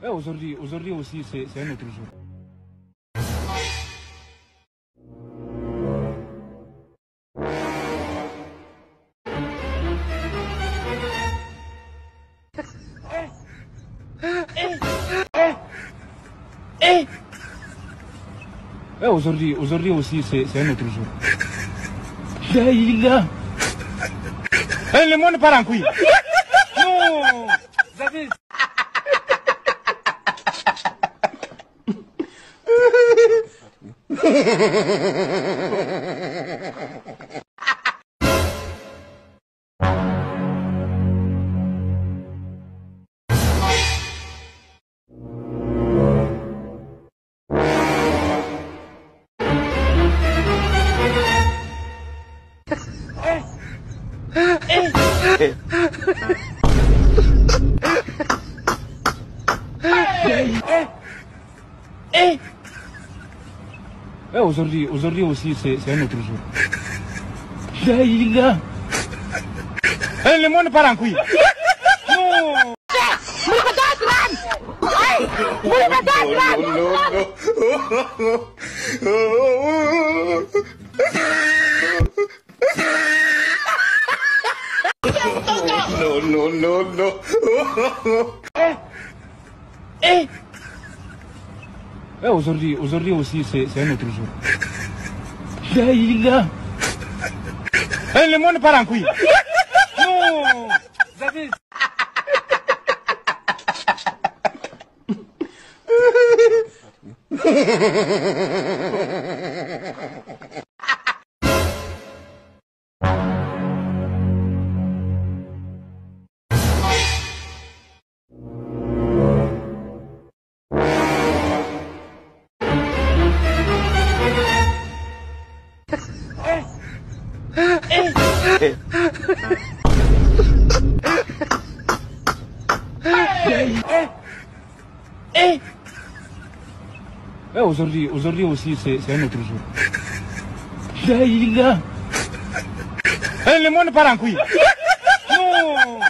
Aujourd'hui aussi, c'est un autre jour. Aujourd'hui aussi, c'est un autre jour. Daïla. Le monde part en couille. Non, vous avez... Aujourd'hui aussi, c'est un autre jour. Daïla. Le monde part en couille. Non. No. Aujourd'hui aussi, c'est un autre jour. Daïla. Le monde part en couille. Non, vous avez... Aujourd'hui aussi, c'est un autre jour. Daïla. Le monde part en couille. Non.